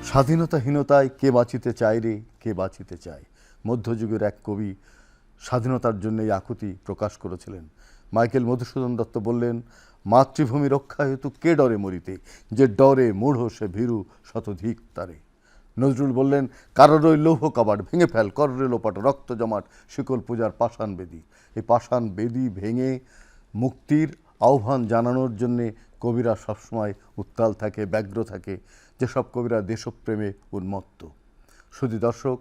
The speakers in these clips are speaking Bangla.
স্বাধীনতাহীনতায় কে বাঁচিতে চায় রে, কে বাঁচিতে চায়। মধ্যযুগের এক কবি স্বাধীনতার জন্য এই আকুতি প্রকাশ করেছিলেন। মাইকেল মধুসূদন দত্ত বললেন, মাতৃভূমি রক্ষা হেতু কে ডরে মরিতে, যে ডরে মূঢ় সে ভীরু শতধিক তারে। নজরুল বললেন, কারোর ওই লৌহ কবাট ভেঙে ফেল, কররে লোপাট রক্ত জমাট শিকল পূজার পাষাণ বেদী। এই পাষাণ বেদী ভেঙে মুক্তির আহ্বান জানানোর জন্যে কবিরা সবসময় উত্তাল থাকে, ব্যগ্র থাকে, যেসব কবিরা দেশপ্রেমে উন্মত্ত। শুধু দর্শক,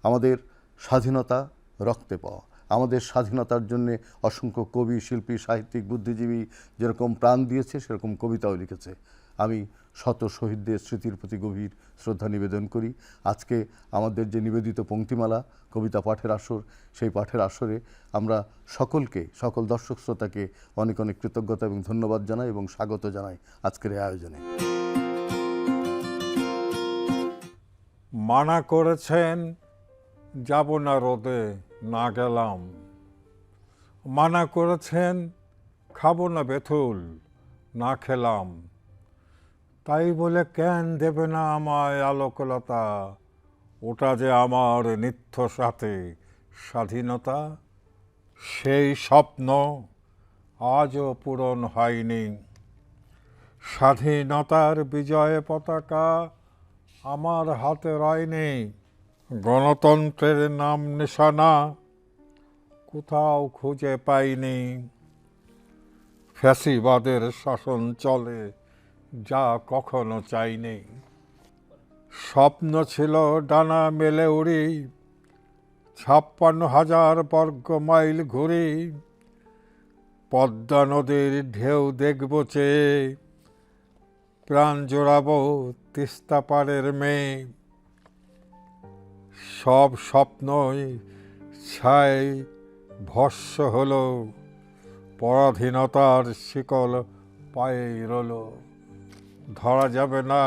আমাদের স্বাধীনতা রক্তে পাওয়া, আমাদের স্বাধীনতার জন্যে অসংখ্য কবি, শিল্পী, সাহিত্যিক, বুদ্ধিজীবী যেরকম প্রাণ দিয়েছে সেরকম কবিতাও লিখেছে। আমি শত শহীদদের স্মৃতির প্রতি গভীর শ্রদ্ধা নিবেদন করি। আজকে আমাদের যে নিবেদিত পংক্তিমালা কবিতা পাঠের আসর, সেই পাঠের আসরে আমরা সকলকে, সকল দর্শক শ্রোতাকে অনেক অনেক কৃতজ্ঞতা এবং ধন্যবাদ জানাই এবং স্বাগত জানাই আজকের এই আয়োজনে। মানা করেছেন যাব না রোদে, না গেলাম। মানা করেছেন খাবো না বেথুল, না খেলাম। তাই বলে কেন দেবে না আমায় আলোকলতা, ওটা যে আমার নিত্য সাথে স্বাধীনতা। সেই স্বপ্ন আজও পূরণ হয়নি। স্বাধীনতার বিজয় পতাকা আমার হাতে রয়নি। গণতন্ত্রের নাম নিশানা কোথাও খুঁজে পাইনি। ফ্যাসিবাদের শাসন চলে যা কখনো চাইনি। স্বপ্ন ছিল ডানা মেলে উড়ি, 56,000 বর্গ মাইল ঘুরি। পদ্মা নদীর ঢেউ দেখব চেয়ে, প্রাণ জোড়াবো তিস্তা পাড়ের মেয়ে। সব স্বপ্নই ছাই ভস্ম হলো, পরাধীনতার শিকল পায়ে রইল। ধরা যাবে না,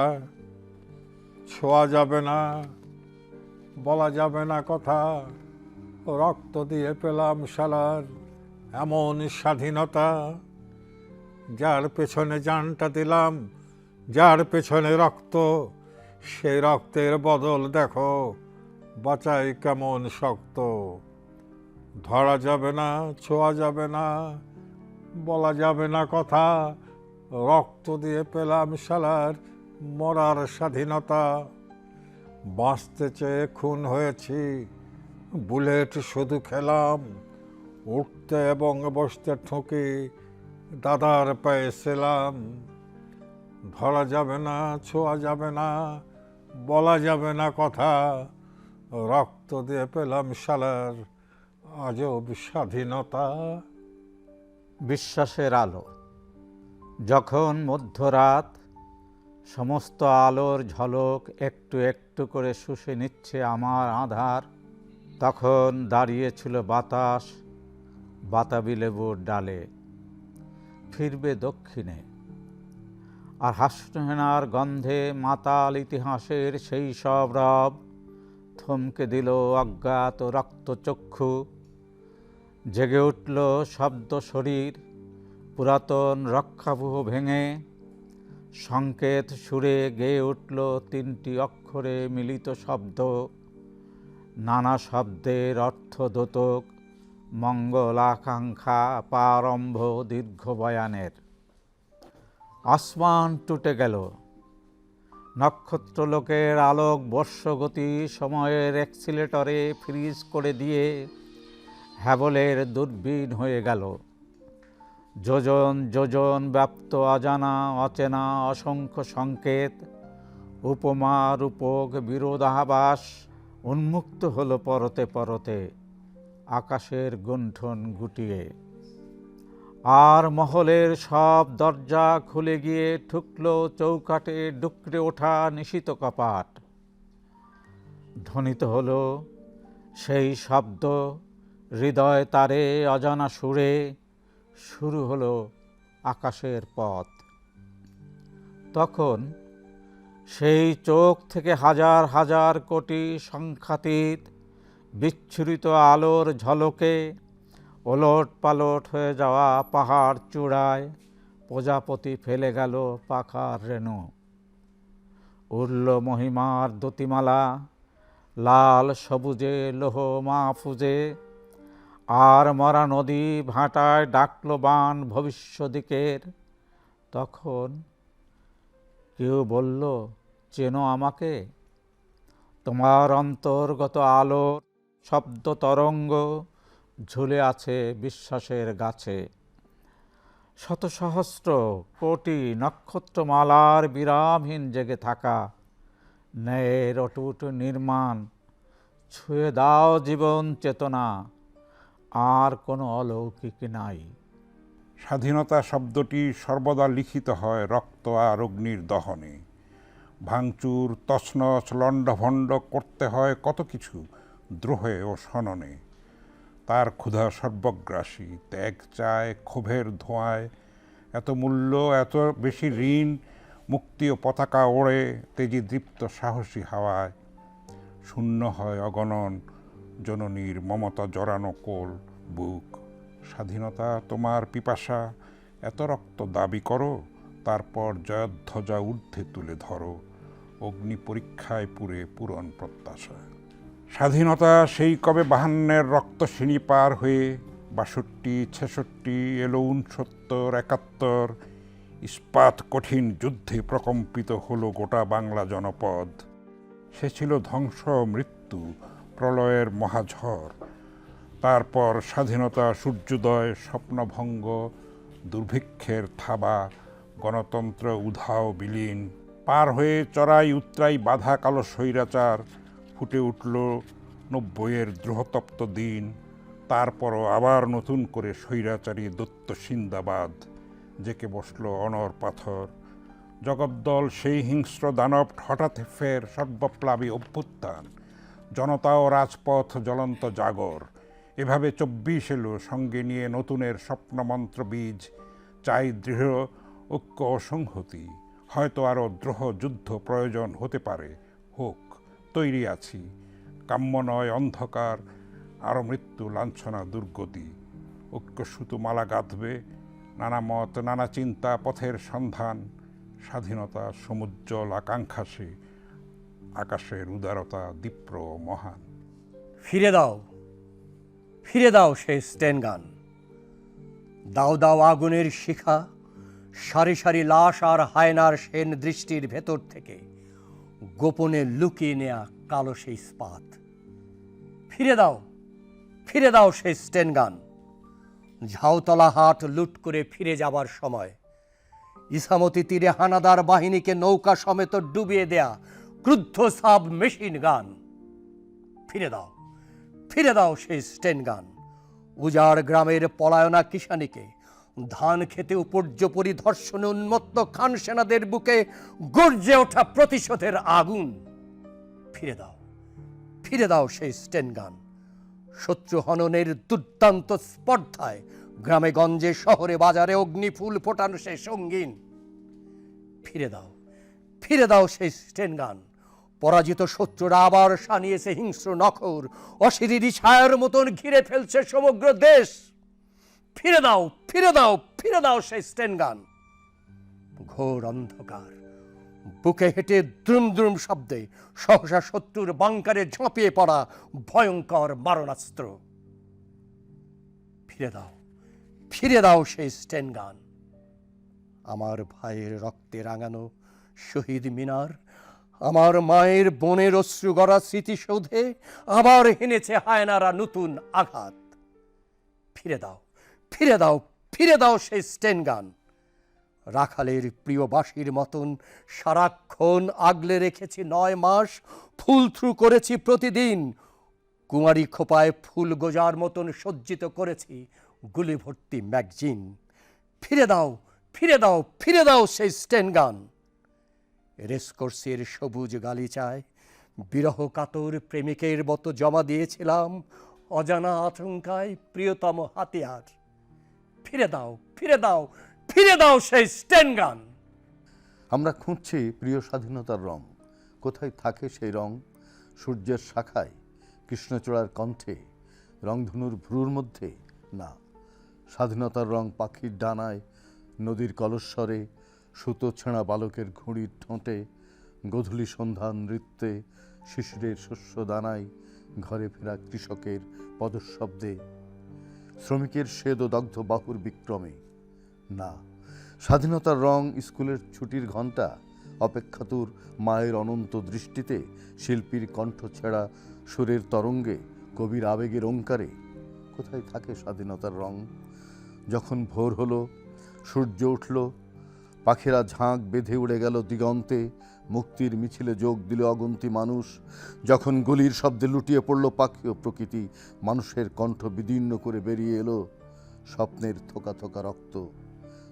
ছোঁয়া যাবে না, বলা যাবে না কথা। রক্ত দিয়ে পেলাম শালার এমন স্বাধীনতা। যার পেছনে জানটা দিলাম, যার পেছনে রক্ত, সেই রক্তের বদল দেখো বাঁচাই কেমন শক্ত। ধরা যাবে না, ছোঁয়া যাবে না, বলা যাবে না কথা। রক্ত দিয়ে পেলাম শালার মরার স্বাধীনতা। বাঁচতে চেয়ে খুন হয়েছি, বুলেট শুধু খেলাম। উঠতে এবং বসতে ঠুঁকি দাদার পায়ে ছিলাম। ধরা যাবে না, ছোঁয়া যাবে না, বলা যাবে না কথা। রক্ত দিয়ে পেলাম শালার আজব স্বাধীনতা। বিশ্বাসের আলো। যখন মধ্যরাত সমস্ত আলোর ঝলক একটু একটু করে শুষে নিচ্ছে আমার আঁধার, তখন দাঁড়িয়েছিল বাতাস বাতাবি লেবুর ডালে। ফিরবে দক্ষিণে, আর হাসনাহেনার গন্ধে মাতাল ইতিহাসের সেই সব রব থমকে দিল অজ্ঞাত রক্তচক্ষু। জেগে উঠল শব্দ শরীর, পুরাতন রক্ষাবহ ভেঙে। সংকেত সুরে গেয়ে উঠল 3টি অক্ষরে মিলিত শব্দ। নানা শব্দের অর্থ দ্যোতক, মঙ্গল আকাঙ্ক্ষা প্রারম্ভ দীর্ঘ বয়ানের। আসমান টুটে গেল, নক্ষত্রলোকের আলোক বর্ষগতি সময়ের অ্যাক্সিলেটরে ফ্রিজ করে দিয়ে হ্যাবলের দূরবীন হয়ে গেল। যোজন যোজন ব্যাপ্ত অজানা অচেনা অসংখ্য সংকেত, উপমা রূপক বিরোধাভাস উন্মুক্ত হলো পরতে পরতে আকাশের গুণ্ঠন গুটিয়ে। আর মহলের সব দরজা খুলে গিয়ে ঠুকল চৌকাটে ডুকরে ওঠা নিশিত কপাট। ধ্বনিত হলো সেই শব্দ হৃদয় তারে অজানা সুরে। শুরু হলো আকাশের পথ। তখন সেই চোখ থেকে হাজার হাজার কোটি সংখ্যাতীত বিচ্ছুরিত আলোর ঝলকে ওলট পালট হয়ে যাওয়া পাহাড় চূড়ায় প্রজাপতি ফেলে গেল পাখার রেণু। উড়ল মহিমার দ্যুতিমালা, লাল সবুজে লোহ মাহফুজে। আর মরা নদী ভাটায় ডাকল বান ভবিষ্যদিকের। তখন কেউ বলল, চেনো আমাকে? তোমার অন্তর্গত আলোর শব্দ তরঙ্গ ঝুলে আছে বিশ্বাসের গাছে। শত সহস্র কোটি নক্ষত্রমালার বিরামহীন জেগে থাকা ন্যায়ের অটুট নির্মাণ। ছুঁয়ে দাও জীবন চেতনা, আর কোনো অলৌকিক নাই। স্বাধীনতা শব্দটি সর্বদা লিখিত হয় রক্ত আর অগ্নির দহনে। ভাঙচুর, তছনছ, লণ্ডভণ্ড করতে হয় কত কিছু দ্রোহে ও সননে। তার ক্ষুধা সর্বগ্রাসী, ত্যাগ চায় ক্ষোভের ধোঁয়ায়। এত মূল্য, এত বেশি ঋণ, মুক্তি ও পতাকা ওড়ে তেজি দীপ্ত সাহসী হাওয়ায়। শূন্য হয় অগণন জননীর মমতা জড়ানো কোল বুক। স্বাধীনতা তোমার পিপাসা, এত রক্ত দাবি করো, তারপর জয়ধ্বজা ঊর্ধ্বে তুলে ধরো। অগ্নি পরীক্ষায় পুরে পূরণ প্রত্যাশা। স্বাধীনতা সেই কবে 52-এর রক্তসিনী পার হয়ে 62, 66 এলো 69, 71। ইস্পাত কঠিন যুদ্ধে প্রকম্পিত হলো গোটা বাংলা জনপদ। সে ছিল ধ্বংস, মৃত্যু, প্রলয়ের মহাঝড়। তারপর স্বাধীনতা সূর্যোদয়, স্বপ্নভঙ্গ, দুর্ভিক্ষের থাবা, গণতন্ত্র উধাও বিলীন। পার হয়ে চড়াই উতরাই বাধা কালো স্বৈরাচার, ফুটে উঠল 90-এর দ্রোহতপ্ত দিন। তারপরও আবার নতুন করে স্বৈরাচারী দৈত্য সিন্দাবাদ জেকে বসল অনর পাথর। জগদ্দল সেই হিংস্র দানব হঠাৎ ফের সর্বপ্লাবী অভ্যুত্থান। জনতা ও রাজপথ জ্বলন্ত জাগর। এভাবে 24 এলো, সঙ্গে নিয়ে নতুনের স্বপ্নমন্ত্র বীজ। চাই দৃঢ় ঐক্য ও সংহতি। হয়তো আরও দ্রোহ যুদ্ধ প্রয়োজন হতে পারে, হোক, তৈরি আছি। কাম্য নয় অন্ধকার, আরও মৃত্যু, লাঞ্ছনা, দুর্গতি। ঐক্যসূত মালা গাঁথবে, নানা মত, নানা চিন্তা, পথের সন্ধান। স্বাধীনতা সমুজ্জ্বল আকাঙ্ক্ষা সে, আকাশের উদারতা দীপ্র ও মহান। ফিরে দাও, ফিরে দাও সেই স্টেন গান। দাও দাও আগুনের শিখা, সারি সারি লাশ আর হায়নার সেন দৃষ্টির ভেতর থেকে গোপনে লুকিয়ে নেয়া কালো সেই ইস্পাত। ফিরে দাও, ফিরে দাও সেই স্টেন গান। ঝাউতলা হাট লুট করে ফিরে যাবার সময় ইসামতি তীরে হানাদার বাহিনীকে নৌকা সমেত ডুবিয়ে দেয়া ক্রুদ্ধ সাব মেশিন গান। ফিরে দাও, ফিরে দাও সেই স্টেন গান। উজাড় গ্রামের পলায়না কিষানিকে ধান খেতে উপর্যপরি ধর্ষণে উন্মত্ত খান সেনাদের বুকে গর্জে ওঠা প্রতিশোধের আগুন। ফিরে দাও, ফিরে দাও সেই স্টেন গান। শত্রু হননের দুর্দান্ত স্পর্ধায় গ্রামে গঞ্জে শহরে বাজারে অগ্নিফুল ফোটানো সেই সঙ্গীন। ফিরে দাও, ফিরে দাও সেই স্টেন গান। পরাজিত শত্রুরা আবার সানিয়েছে হিংস্র নখর, অশরীরী ছায়ার মতন ঘিরে ফেলছে সমগ্র দেশ। ফিরে দাও, ফিরে দাও, ফিরে দাও সেই স্টেন গান। ঘোর অন্ধকার, বুকে হেঁটে দ্রুম দ্রুম শব্দে সহসা শত্রুর বাংকারে ঝাঁপিয়ে পড়া ভয়ঙ্কর মারণাস্ত্র। ফিরে দাও, ফিরে দাও সেই স্টেন গান। আমার ভাইয়ের রক্তে রাঙানো শহীদ মিনার, আমার মায়ের বোনের অশ্রু গড়া স্মৃতিসৌধে আবার হেনেছে হায়নারা নতুন আঘাত। ফিরে দাও, ফিরে দাও, ফিরে দাও সেই স্টেন গান। রাখালের প্রিয় বাঁশির মতন সারাক্ষণ আগলে রেখেছি 9 মাস, ফুল থ্রু করেছি প্রতিদিন। কুমারী খোপায় ফুল গোজার মতন সজ্জিত করেছি গুলি ভর্তি ম্যাগজিন। ফিরে দাও, ফিরে দাও, ফিরে দাও সেই স্টেন গান। রেসকোর্সের সবুজ গালিচায় বিরহ কাতর প্রেমিকের মতো জমা দিয়েছিলাম অজানা আশঙ্কায় প্রিয়তম হাতিয়ার। ফিরে দাও, ফিরে দাও, ফিরে দাও সেই স্টেন গান। আমরা খুঁজছি প্রিয় স্বাধীনতার রং। কোথায় থাকে সেই রং? সূর্যের শাখায়, কৃষ্ণচূড়ার কণ্ঠে, রংধনুর ভ্রুর মধ্যে? না, স্বাধীনতার রং পাখির ডানায়, নদীর কলস্বরে, সুতো ছেঁড়া বালকের ঘুড়ির ঠোঁটে, গোধূলি সন্ধ্যা নৃত্যে, শিশিরের শস্য দানায়, ঘরে ফেরা কৃষকের পদশব্দে, শ্রমিকের শ্বেদ ও দগ্ধ বাহুর বিক্রমে। না, স্বাধীনতার রং স্কুলের ছুটির ঘণ্টা, অপেক্ষাতুর মায়ের অনন্ত দৃষ্টিতে, শিল্পীর কণ্ঠ ছেঁড়া সুরের তরঙ্গে, কবির আবেগের ওঙ্কারে। কোথায় থাকে স্বাধীনতার রং? যখন ভোর হলো, সূর্য উঠল, পাখিরা ঝাঁক বেঁধে উড়ে গেল দিগন্তে, মুক্তির মিছিলে যোগ দিল অগুন্তি মানুষ, যখন গুলির শব্দে লুটিয়ে পড়ল পাখি ও প্রকৃতি, মানুষের কণ্ঠ বিদীর্ণ করে বেরিয়ে এলো স্বপ্নের থোকা থোকা রক্ত,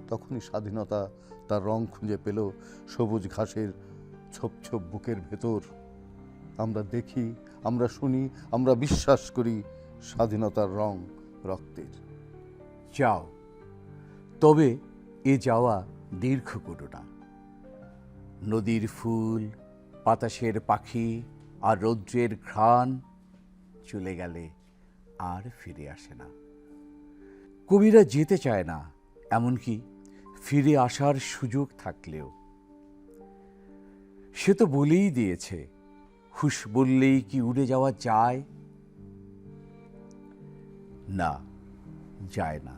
তখনই স্বাধীনতা তার রং খুঁজে পেল সবুজ ঘাসের ছোপ ছোপ বুকের ভেতর। আমরা দেখি, আমরা শুনি, আমরা বিশ্বাস করি স্বাধীনতার রং রক্তের। যাও, তবে এ যাওয়া দীর্ঘ করো না। নদীর ফুল, বাতাসের পাখি আর রৌদ্রের ঘ্রাণ চলে গেলে আর ফিরে আসে না। কবিরা যেতে চায় না, এমনকি ফিরে আসার সুযোগ থাকলেও। সে তো বলেই দিয়েছে, হুশ বললেই কি উড়ে যাওয়া যায়? না, যায় না।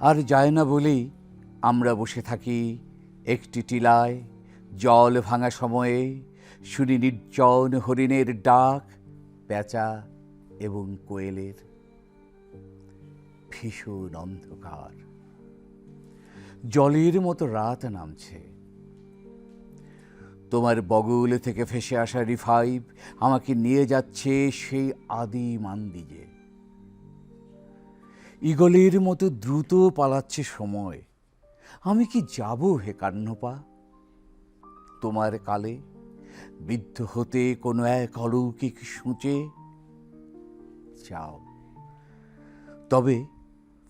আর যায় না বলেই আমরা বসে থাকি একটি টিলায়, জল ভাঙা সময়ে, শুনি নির্জন হরিণের ডাক, পেঁচা এবং কোয়েলের। ভীষণ অন্ধকার, জলের মতো রাত নামছে। তোমার বগল থেকে ভেসে আসা রিভাইভ আমাকে নিয়ে যাচ্ছে সেই আদি মান্দিজে। ঈগলের মতো দ্রুত পালাচ্ছে সময়। আমি কি যাব হে কান্নপা? তোমার কালে বিদ্ধ হতে কোনো এক অলৌকিক সূচে? যাও, তবে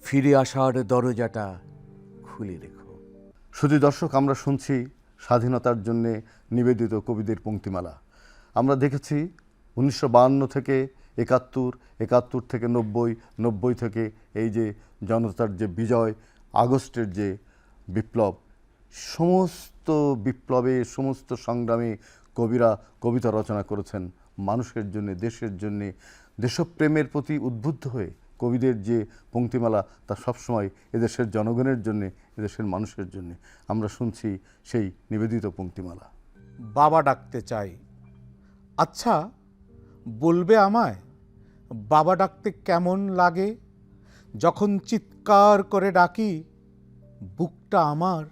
ফিরে আসার দরজাটা খুলে রেখো। শুধু দর্শক, আমরা শুনছি স্বাধীনতার জন্যে নিবেদিত কবিদের পংক্তিমালা। আমরা দেখেছি 1952 থেকে 71, 71 থেকে 90, 90 থেকে এই যে জনতার যে বিজয়, আগস্টের যে বিপ্লব, সমস্ত বিপ্লবে, সমস্ত সংগ্রামে কবিরা কবিতা রচনা করেছেন মানুষের জন্যে, দেশের জন্যে। দেশপ্রেমের প্রতি উদ্বুদ্ধ হয়ে কবিদের যে পংক্তিমালা, তা সবসময় এদেশের জনগণের জন্যে, এদেশের মানুষের জন্যে। আমরা শুনছি সেই নিবেদিত পংক্তিমালা। বাবা ডাকতে চাই। আচ্ছা, বলবে আমায় বাবা ডাকতে কেমন লাগে? যখন চিৎকার করে ডাকি, বুকটা আমার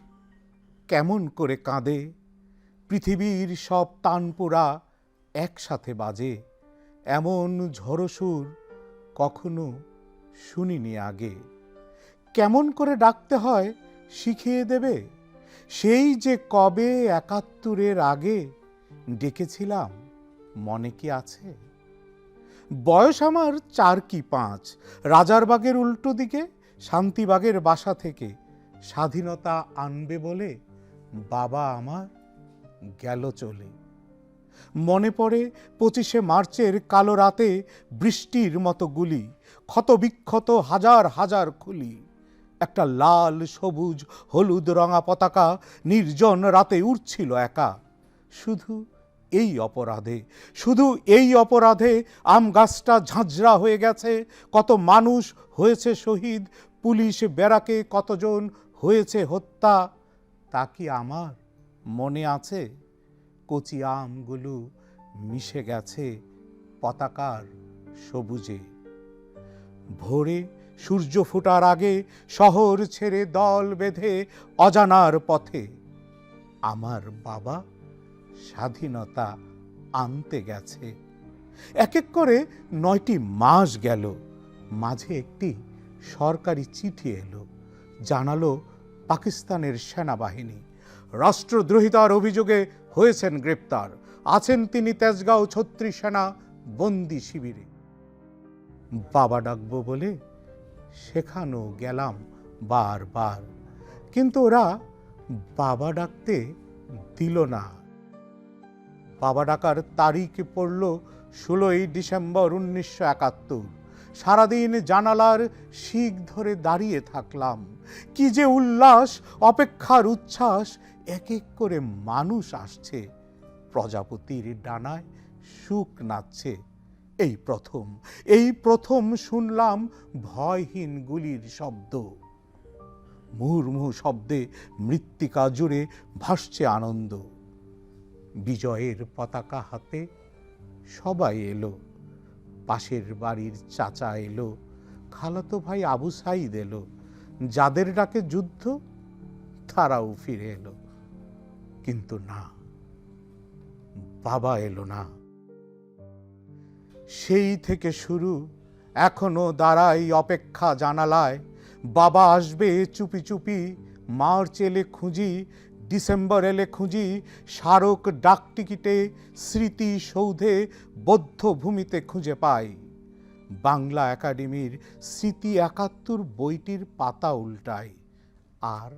কেমন করে কাঁদে। পৃথিবীর সব তানপুরা একসাথে বাজে, এমন ঝড়ো সুর কখনো শুনিনি আগে। কেমন করে ডাকতে হয় শিখিয়ে দেবে? সেই যে কবে 71-এর আগে ডেকেছিলাম, মনে কি আছে? বয়স আমার 4 কি 5, রাজারবাগের উল্টো দিকে শান্তিবাগের বাসা থেকে স্বাধীনতা আনবে বলে বাবা আমার গেল চলে। মনে পড়ে 25শে মার্চের কালো রাতে বৃষ্টির মতো গুলি, ক্ষত বিক্ষত হাজার হাজার খুলি। একটা লাল সবুজ হলুদ রঙা পতাকা নির্জন রাতে উড়ছিল একা। শুধু এই অপরাধে, শুধু এই অপরাধে আম গাছটা ঝাঁঝরা হয়ে গেছে। কত মানুষ হয়েছে শহীদ, পুলিশ ব্যারাকে কতজন হয়েছে হত্যা। তা কি আমার মনে আছে? কচি আমগুলো মিশে গেছে পতাকার সবুজে। ভোরে সূর্য ফোটার আগে শহর ছেড়ে দল বেঁধে অজানার পথে আমার বাবা স্বাধীনতা আনতে গেছে। এক এক করে 9টি মাস গেল। মাঝে একটি সরকারি চিঠি এলো, জানালো পাকিস্তানের সেনাবাহিনী রাষ্ট্রদ্রোহিতার অভিযোগে হয়েছেন গ্রেপ্তার। আছেন তিনি তেজগাঁও 36 সেনা বন্দি শিবিরে। বাবা ডাকবো বলে সেখানেও গেলাম বারবার, কিন্তু ওরা বাবা ডাকতে দিল না। বাবা ডাকার তারিখ পড়ল 16ই ডিসেম্বর 1971। সারাদিন জানালার শিক ধরে দাঁড়িয়ে থাকলাম। কি যে উল্লাস, অপেক্ষার উচ্ছ্বাস। এক এক করে মানুষ আসছে, প্রজাপতির ডানায় সুখ নাচছে। এই প্রথম শুনলাম ভয়হীন গুলির শব্দ। মুহুর্মুহু শব্দে মৃত্তিকা জুড়ে ভাসছে আনন্দ। বিজয়ের পতাকা হাতে সবাই এলো। পাশের বাড়ির চাচা এলো, খালাতো ভাই আবু সাইদ এলো। যাদের ডাকে যুদ্ধ তারাও ফিরে এলো, কিন্তু না, বাবা এলো না। সেই থেকে শুরু, এখনো দাঁড়াই অপেক্ষা জানালায়। বাবা আসবে চুপি চুপি, মার্চ এলে খুঁজি, ডিসেম্বর এলে খুঁজি, স্মারক ডাকটিকিটে, স্মৃতি সৌধে, বৌদ্ধ ভূমিতে খুঁজে পাই। বাংলা একাডেমির স্মৃতি ৭১ বইটির পাতা উল্টাই, আর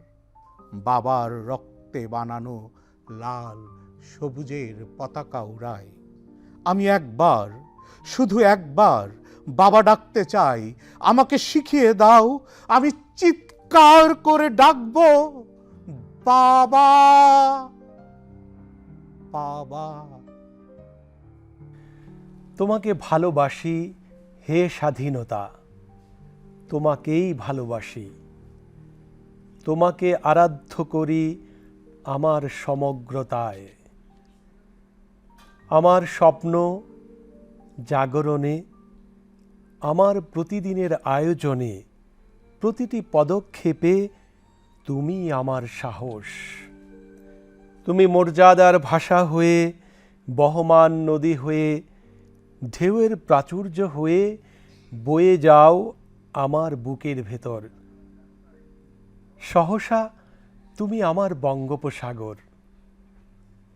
বাবার রক্তে বানানো লাল সবুজের পতাকা উড়াই। আমি একবার, শুধু একবার বাবা ডাকতে চাই। আমাকে শিখিয়ে দাও, আমি চিৎকার করে ডাকবো, বাবা, বাবা। তোমাকে ভালোবাসি হে স্বাধীনতা, তোমাকেই ভালোবাসি। তোমাকে আরাধ্য করি আমার সমগ্রতায়। আমার স্বপ্ন জাগরণে, আমার প্রতিদিনের আয়োজনে, প্রতিটি পদক্ষেপে তুমি আমার সাহস। তুমি মর্যাদার ভাষা হয়ে, বহমান নদী হয়ে, ঢেউয়ের প্রাচুর্য হয়ে বয়ে যাও আমার বুকের ভেতর। সহসা তুমি আমার বঙ্গোপসাগর,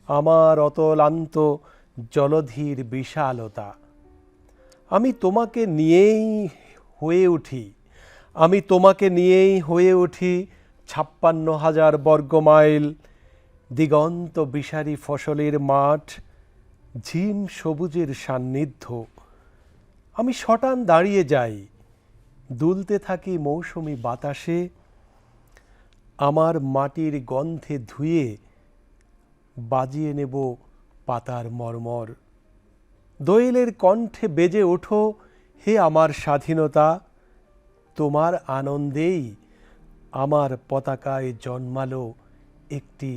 আমার অতলান্ত জলধির বিশালতা। আমি তোমাকে নিয়েই হয়ে উঠি, আমি তোমাকে নিয়েই হয়ে উঠি ৫৬,০০০ বর্গমাইল, দিগন্ত বিশারি ফসলের মাঠ, ঝিম সবুজের সান্নিধ্য। আমি শটান দাঁড়িয়ে যাই, দুলতে থাকি মৌসুমি বাতাসে, আমার মাটির গন্ধে ধুয়ে বাজিয়ে নেব পাতার মর্মর। দোয়েলের কণ্ঠে বেজে ওঠো হে আমার স্বাধীনতা, তোমার আনন্দেই আমার পতাকায় জন্মালো একটি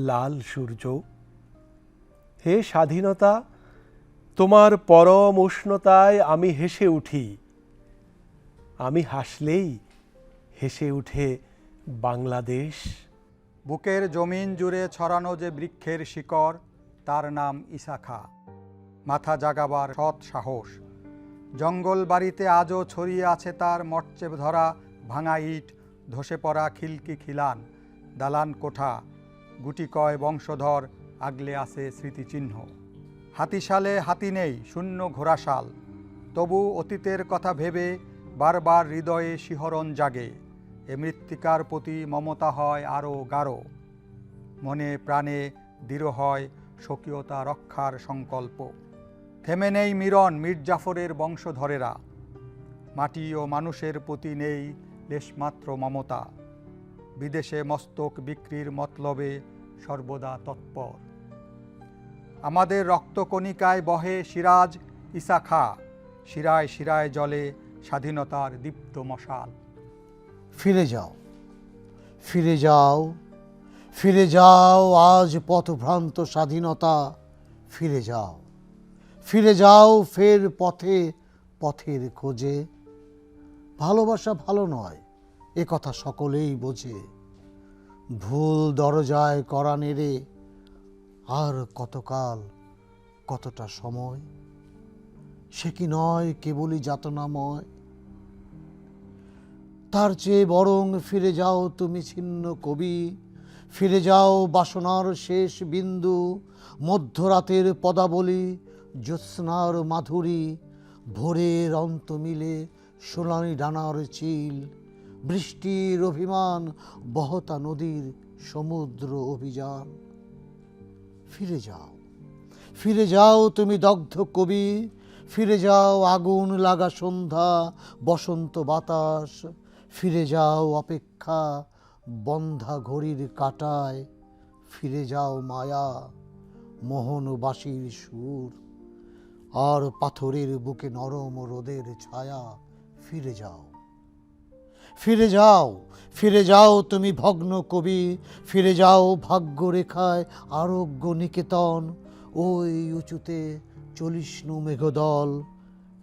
লাল সূর্য। হে স্বাধীনতা, তোমার পরম উষ্ণতায় আমি হেসে উঠি। আমি হাসলেই হেসে উঠে বাংলাদেশ। বুকের জমিন জুড়ে ছড়ানো যে বৃক্ষের শিকড়, তার নাম ইসাখা। মাথা জাগাবার সৎ সাহস। জঙ্গল বাড়িতে আজও ছড়িয়ে আছে তার মরচে ধরা ভাঙা ইট, ধসে পড়া খিলকি খিলান, দালান কোঠা, গুটি কয় বংশধর আগলে আছে স্মৃতিচিহ্ন। হাতিশালে হাতি নেই, শূন্য ঘোড়াশাল, তবু অতীতের কথা ভেবে বারবার হৃদয়ে শিহরণ জাগে। এ মৃত্তিকার প্রতি মমতা হয় আরও গাঢ়, মনে প্রাণে দৃঢ় হয় স্বকীয়তা রক্ষার সংকল্প। থেমে নেই মিরন মীরজাফরের বংশধরেরা, মাটি ও মানুষের প্রতি নেই লেশমাত্র মমতা। বিদেশে মস্তক বিক্রির মতলবে সর্বদা তৎপর। আমাদের রক্তকণিকায় বহে সিরাজ ইসাখা, শিরায় শিরায় জ্বলে স্বাধীনতার দীপ্ত মশাল। ফিরে যাও, ফিরে যাও, ফিরে যাও আজ পথভ্রান্ত স্বাধীনতা। ফিরে যাও, ফিরে যাও ফের পথে, পথের খোঁজে। ভালোবাসা ভালো নয়, এ কথা সকলেই বোঝে। ভুল দরজায় করা নেড়ে, আর কতকাল, কতটা সময়, সে কি নয় কেবলই যাতনাময়। তার চেয়ে বরং ফিরে যাও তুমি ছিন্ন কবি, ফিরে যাও বাসনার শেষ বিন্দু। মধ্যরাতের পদাবলী, জ্যোৎস্নার মাধুরী, ভোরের অন্ত মিলে সোনালি ডানার চিল, বৃষ্টির অভিমান, বহতা নদীর সমুদ্র অভিযান। ফিরে যাও, ফিরে যাও তুমি দগ্ধ কবি, ফিরে যাও আগুন লাগা সন্ধ্যা, বসন্ত বাতাস। ফিরে যাও অপেক্ষা বন্ধা ঘড়ির কাঁটায়, ফিরে যাও মায়া, মোহনবাসীর সুর। আর পাথরের বুকে নরম রোদের ছায়া, ফিরে যাও, ফিরে যাও, ফিরে যাও তুমি ভগ্ন কবি, ফিরে যাও ভাগ্যরেখায় আরোগ্য নিকেতন। ওই উঁচুতে চলিষ্ণু মেঘদল,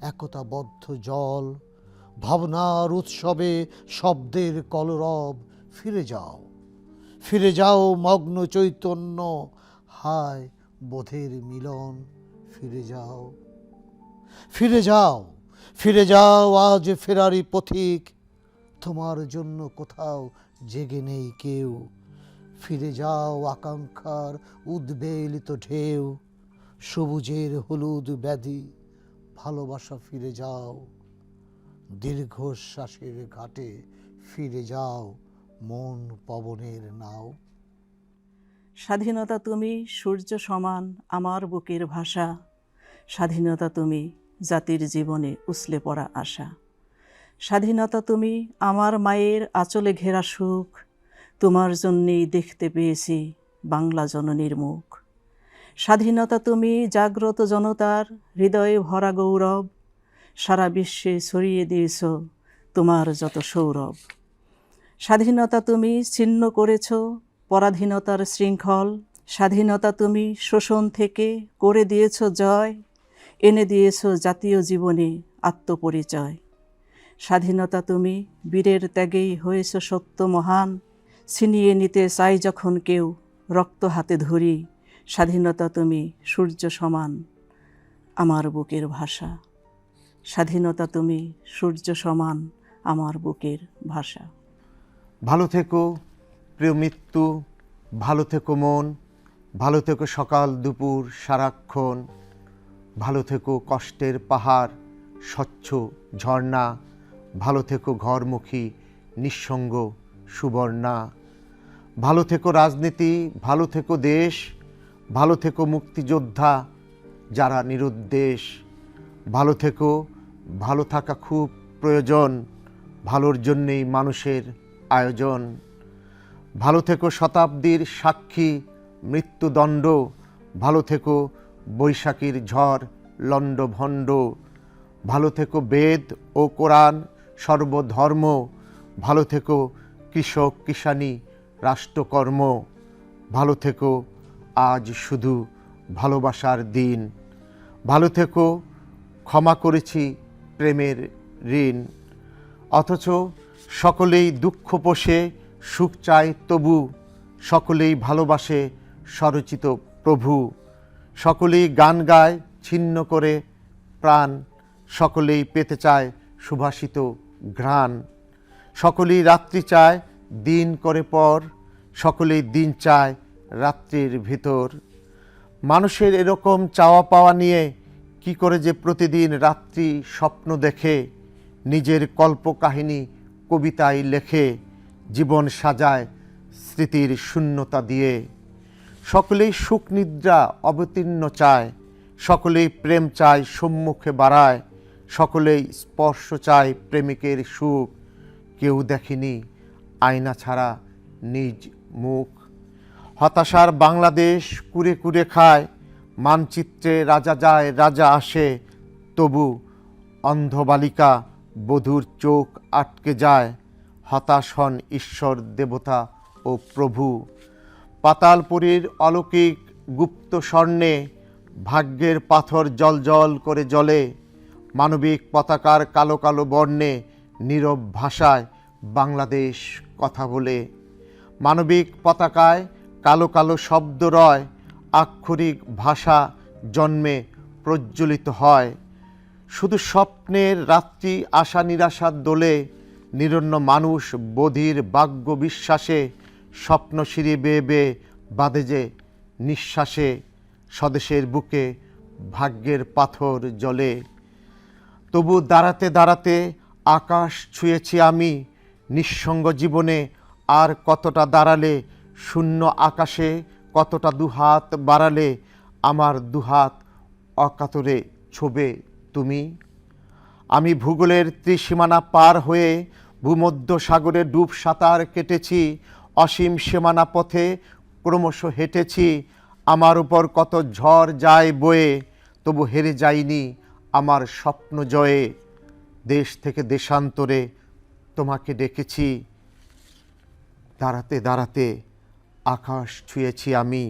একতাবদ্ধ জল, ভাবনার উৎসবে শব্দের কলরব। ফিরে যাও, ফিরে যাও মগ্ন চৈতন্য, হায় বোধের মিলন। ফিরে যাও, ফিরে যাও, ফিরে যাও আজ ফেরারি পথিক, তোমার জন্য কোথাও জেগে নেই কেউ। ফিরে যাও আকাঙ্ক্ষার উদ্বেলিত ঢেউ, সবুজের হলুদ ব্যাধি, ভালোবাসা ফিরে যাও। দীর্ঘশ্বাসের ঘাটে ফিরে যাও, মন পবনের নাও। স্বাধীনতা তুমি সূর্য সমান আমার বুকের ভাষা, স্বাধীনতা তুমি জাতির জীবনে উছলে পড়া আশা। স্বাধীনতা তুমি আমার মায়ের আঁচলে ঘেরা সুখ, তোমার জন্যেই দেখতে পেয়েছি বাংলা জননীর মুখ। স্বাধীনতা তুমি জাগ্রত জনতার হৃদয়ে ভরা গৌরব, সারা বিশ্বে ছড়িয়ে দিয়েছ তোমার যত সৌরভ। স্বাধীনতা তুমি ছিন্ন করেছ পরাধীনতার শৃঙ্খল, স্বাধীনতা তুমি শোষণ থেকে করে দিয়েছ জয়, এনে দিয়েছ জাতীয় জীবনে আত্মপরিচয়। স্বাধীনতা তুমি বীরের ত্যাগেই হয়েছ সত্য মহান, ছিনিয়ে নিতে চাই যখন কেউ রক্ত হাতে ধরি। স্বাধীনতা তুমি সূর্য সমান আমার বুকের ভাষা, স্বাধীনতা তুমি সূর্য সমান আমার বুকের ভাষা। ভালো থেকো প্রিয় মৃত্যু, ভালো থেকো মন, ভালো থেকো সকাল দুপুর সারাক্ষণ, ভালো থেকো কষ্টের পাহাড় স্বচ্ছ ঝর্ণা, ভালো থেকো ঘরমুখী নিঃসঙ্গ সুবর্ণা। ভালো থেকো রাজনীতি, ভালো থেকো দেশ, ভালো থেকো মুক্তিযোদ্ধা যারা নিরুদ্দেশ। ভালো থেকো, ভালো থাকা খুব প্রয়োজন, ভালোর জন্যেই মানুষের আয়োজন। ভালো থেকো শতাব্দীর সাক্ষী মৃত্যুদণ্ড, ভালো থেকো বৈশাখীর ঝড় লণ্ডভণ্ড। ভালো থেকো বেদ ও কোরআন সর্বধর্ম, ভালো থেকো কৃষক কিষানি রাষ্ট্রকর্ম। ভালো থেকো আজ শুধু ভালোবাসার দিন, ভালো থেকো ক্ষমা করেছি প্রেমের ঋণ। অথচ সকলেই দুঃখ পোষে সুখ চায় তবু, সকলেই ভালোবাসে স্বরচিত প্রভু। সকলেই গান গায় ছিন্ন করে প্রাণ, সকলেই পেতে চায় সুভাষিত ঘ্রাণ। সকলেই রাত্রি চায় দিন করে পর, সকলেই দিন চায় রাত্রির ভিতর। মানুষের এরকম চাওয়া পাওয়া নিয়ে কি করে যে প্রতিদিন রাত্রি স্বপ্ন দেখে, নিজের কল্পকাহিনী কবিতায় লেখে, জীবন সাজায় স্মৃতির শূন্যতা দিয়ে। সকলেই সুখ নিদ্রা অবতীর্ণ চায়, সকলেই প্রেম চায় সম্মুখে বাড়ায়, সকলেই স্পর্শ চায় প্রেমিকের সুখ। কেউ দেখেনি আয়না ছাড়া নিজ মুখ। হতাশার বাংলাদেশ কুরে কুরে খায়, মানচিত্রে রাজা যায় রাজা আসে, তবু অন্ধ বালিকা বধূর চোখ আটকে যায়। হতাশ হন ঈশ্বর দেবতা ও প্রভু। পাতালপুরীর অলৌকিক গুপ্ত স্বর্ণে ভাগ্যের পাথর জল জল করে জ্বলে। মানবিক পতাকার কালো কালো বর্ণে নীরব ভাষায় বাংলাদেশ কথা বলে। মানবিক পতাকায় কালো কালো শব্দ রয়, আক্ষরিক ভাষা জন্মে প্রজ্বলিত হয়। শুধু স্বপ্নের রাত্রি আশা নিরাশার দোলে, নিরন্ন মানুষ বধির বাগ্য বিশ্বাসে, স্বপ্ন সিঁড়ি বেয়ে বেয়ে বাঁধে যে নিঃশ্বাসে। স্বদেশের বুকে ভাগ্যের পাথর জ্বলে। তবু দাঁড়াতে দাঁড়াতে আকাশ ছুঁয়েছি আমি, নিঃসঙ্গ জীবনে আর কতটা দাঁড়ালে, শূন্য আকাশে কতটা দুহাত বাড়ালে, আমার দুহাত অকাতরে ছোবে তুমি। আমি ভূগোলের ত্রিসীমানা পার হয়ে ভূমধ্য সাগরে ডুব সাঁতার কেটেছি, অসীম সীমানা পথে ক্রমশ হেঁটেছি। আমার উপর কত ঝড় যায় বয়ে, তবু হেরে যাইনি আমার স্বপ্ন জয়ে। দেশ থেকে দেশান্তরে তোমাকে ডেকেছি, দাঁড়াতে দাঁড়াতে আকাশ ছুঁয়েছি আমি।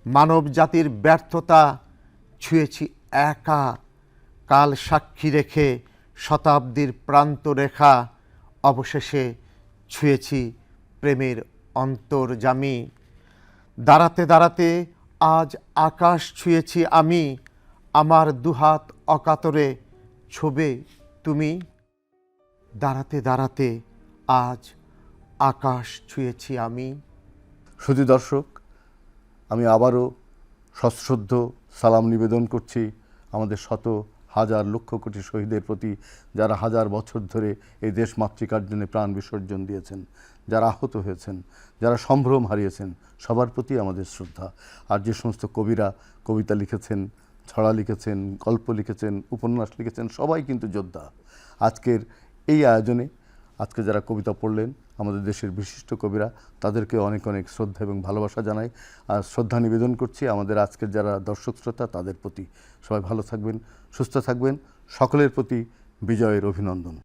মানব জাতির ব্যর্থতা ছুঁয়েছি একা, কাল সাক্ষী রেখে শতাব্দীর প্রান্তরেখা। অবশেষে ছুঁয়েছি প্রেমের অন্তর্যামী। দাঁড়াতে দাঁড়াতে আজ আকাশ ছুঁয়েছি আমি। আমার দুহাত অকাতরে ছোবে তুমি। দাঁড়াতে দাঁড়াতে আজ আকাশ ছুঁয়েছি আমি। শুধু দর্শক, আমি আবারও সশ্রদ্ধ সালাম নিবেদন করছি আমাদের শত হাজার লক্ষ কোটি শহীদের প্রতি, যারা হাজার বছর ধরে এই দেশ মাতৃকার জন্য প্রাণ বিসর্জন দিয়েছেন, যারা আহত হয়েছেন, যারা সম্ভ্রম হারিয়েছেন, সবার প্রতি আমাদের শ্রদ্ধা। আর যে সমস্ত কবিরা কবিতা লিখেছেন, ছড়া লিখেছেন, গল্প লিখেছেন, উপন্যাস লিখেছেন, সবাই কিন্তু যোদ্ধা। আজকের এই আয়োজনে আজকে যারা কবিতা পড়লেন আমাদের দেশের বিশিষ্ট কবিরা, তাদেরকে অনেক অনেক শ্রদ্ধা এবং ভালোবাসা জানাই। আর শ্রদ্ধা নিবেদন করছি আমাদের আজকের যারা দর্শক শ্রোতা তাদের প্রতি। সবাই ভালো থাকবেন, সুস্থ থাকবেন, সকলের প্রতি বিজয়ের অভিনন্দন।